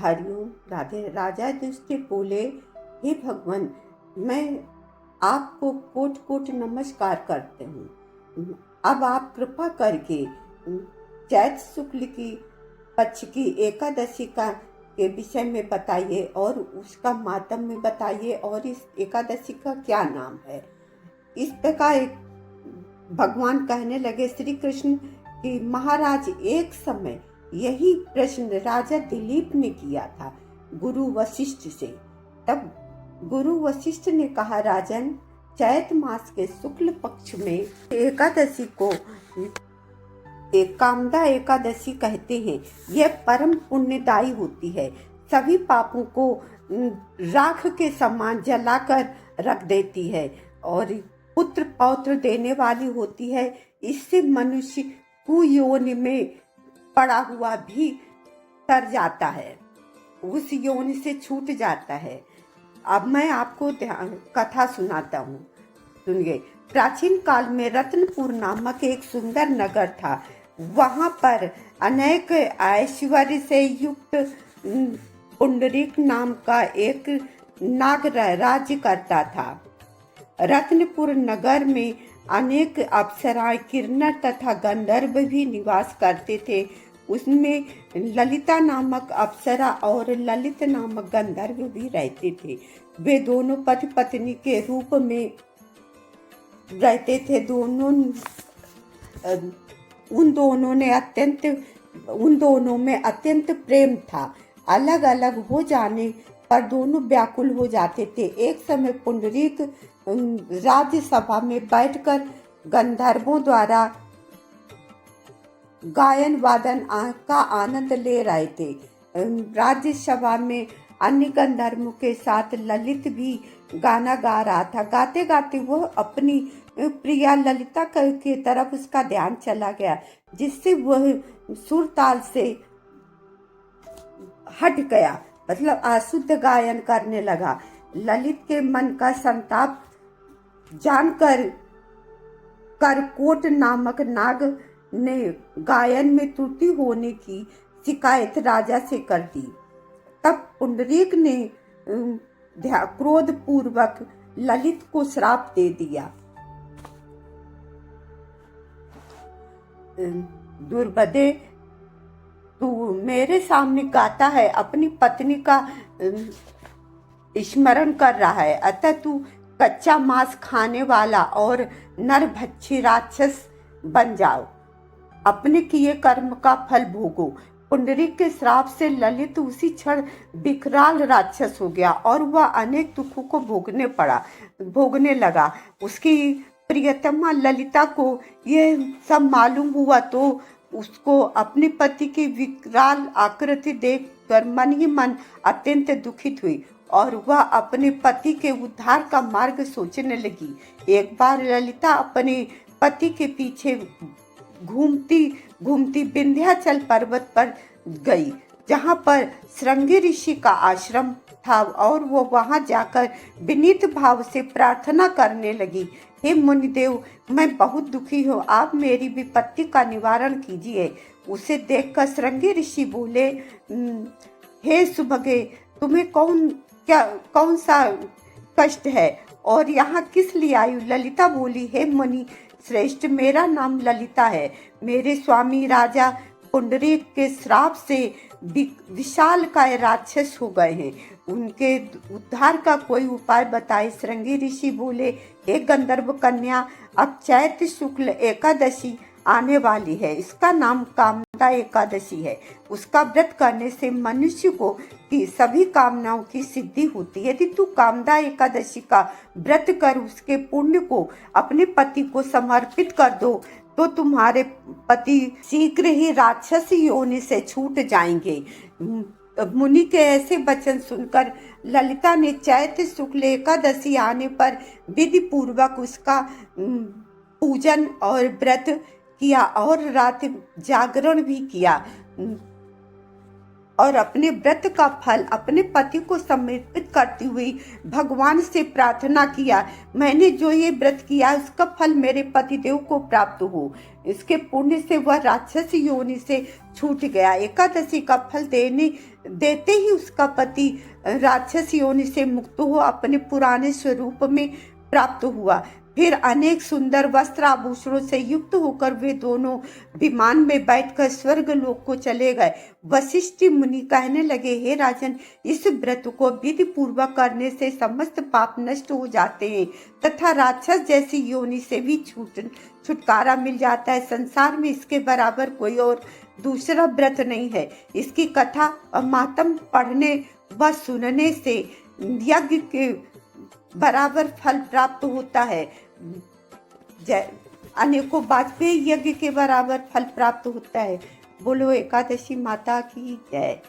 हरिओम राधे। राजा युधिष्ठिर बोले, हे भगवान, मैं आपको कोट कोट नमस्कार करते हूँ। अब आप कृपा करके चैत्र शुक्ल की पक्ष की एकादशी का के विषय में बताइए और उसका मातम्य बताइए और इस एकादशी का क्या नाम है। इस प्रकार भगवान कहने लगे श्री कृष्ण कि महाराज, एक समय यही प्रश्न राजा दिलीप ने किया था गुरु वशिष्ठ से। तब गुरु वशिष्ठ ने कहा, राजन, चैत्र मास के शुक्ल पक्ष में एकादशी को एक कामदा एकादशी कहते हैं। यह परम पुण्यदायी होती है, सभी पापों को राख के समान जलाकर रख देती है और पुत्र पौत्र देने वाली होती है। इससे मनुष्य कुयोनि में पड़ा हुआ भी तर जाता है, उस योनि से छूट जाता है। अब मैं आपको कथा सुनाता हूँ, सुनिए। प्राचीन काल में रत्नपुर नामक एक सुंदर नगर था। वहाँ पर अनेक ऐश्वर्य से युक्त पुंडरीक नाम का एक नाग राज्य करता था। रत्नपुर नगर में अनेक अप्सराएं, किन्नर तथा गंधर्व भी निवास करते थे। उसमें ललिता नामक अप्सरा और ललित नामक गंधर्व भी रहते थे। वे दोनों पति पत्नी के रूप में रहते थे। उन दोनों में अत्यंत प्रेम था। अलग अलग हो जाने पर दोनों व्याकुल हो जाते थे। एक समय पुंडरीक राज्यसभा में बैठकर गंधर्वों द्वारा गायन वादन का आनंद ले रहे थे। राज्यसभा में अन्य गंधर्वों के साथ ललित भी गाना गा रहा था। गाते गाते वह अपनी प्रिया ललिता की तरफ उसका ध्यान चला गया, जिससे वह सुर ताल से हट गया, मतलब अशुद्ध गायन करने लगा। ललित के मन का संताप जानकर करकोट नामक नाग ने गायन में त्रुटि होने की शिकायत राजा से कर दी। तब पुंडरीक ने क्रोध पूर्वक ललित को श्राप दे दिया। दुर्बदे, तू मेरे सामने गाता है, अपनी पत्नी का स्मरण कर रहा है, अतः तू कच्चा मांस खाने वाला और नरभक्षी राक्षस बन जाओ, अपने किए कर्म का फल भोगो। पुंडरीक के श्राप से ललित उसी क्षण विकराल राक्षस हो गया और वह अनेक दुखों को भोगने लगा। उसकी प्रियतमा ललिता को यह सब मालूम हुआ तो उसको अपने पति की विकराल आकृति देखकर मन ही मन अत्यंत दुखित हुई और वह अपने पति के उद्धार का मार्ग सोचने लगी। एक बार ललिता अपने पति के पीछे घूमती घूमती विंध्याचल पर्वत पर गई, जहाँ पर श्रृंगी ऋषि का आश्रम था और वो वहां जाकर विनीत भाव से प्रार्थना करने लगी, हे मुनिदेव, मैं बहुत दुखी हूँ, आप मेरी विपत्ति का निवारण कीजिए। उसे देखकर श्रृंगी ऋषि बोले, हे सुभगे, तुम्हें कौन सा कष्ट है और यहाँ किस लिए आई? ललिता बोली, हे मुनि श्रेष्ठ, मेरा नाम ललिता है। मेरे स्वामी राजा पुंडरीक के श्राप से विशालकाय राक्षस हो गए हैं, उनके उद्धार का कोई उपाय बताए। श्रृंगी ऋषि बोले, हे गंधर्व कन्या, अब चैत्र शुक्ल एकादशी आने वाली है, इसका नाम कामदा एकादशी है। उसका व्रत करने से मनुष्य को की सभी कामनाओं की सिद्धि होती है। यदि तू कामदा एकादशी का व्रत कर उसके पुण्य को अपने पति को समर्पित कर दो तो तुम्हारे पति शीघ्र ही राक्षस योनि से छूट जाएंगे। मुनि के ऐसे वचन सुनकर ललिता ने चैत्र शुक्ल एकादशी आने पर विधि पूर्वक उसका पूजन और व्रत किया और रात जागरण भी किया। और अपने व्रत का फल अपने पति को समर्पित करती हुई भगवान से प्रार्थना किया, मैंने जो ये व्रत किया उसका फल मेरे पतिदेव को प्राप्त हो। इसके पुण्य से वह राक्षस योनि से छूट गया। एकादशी का फल देते ही उसका पति राक्षस योनि से मुक्त हो अपने पुराने स्वरूप में प्राप्त हुआ। फिर अनेक सुंदर वस्त्र आभूषणों से युक्त होकर वे दोनों विमान में बैठकर स्वर्ग लोक को चले गए। वशिष्ठ मुनि कहने लगे, हे राजन, इस व्रत को विधि पूर्वक करने से समस्त पाप नष्ट हो जाते हैं तथा राक्षस जैसी योनि से भी छुटकारा मिल जाता है। संसार में इसके बराबर कोई और दूसरा व्रत नहीं है। इसकी कथा और मातम पढ़ने व सुनने से यज्ञ के बराबर फल प्राप्त होता है। अनेकों वाजपेयी यज्ञ के बराबर फल प्राप्त होता है। बोलो एकादशी माता की जय।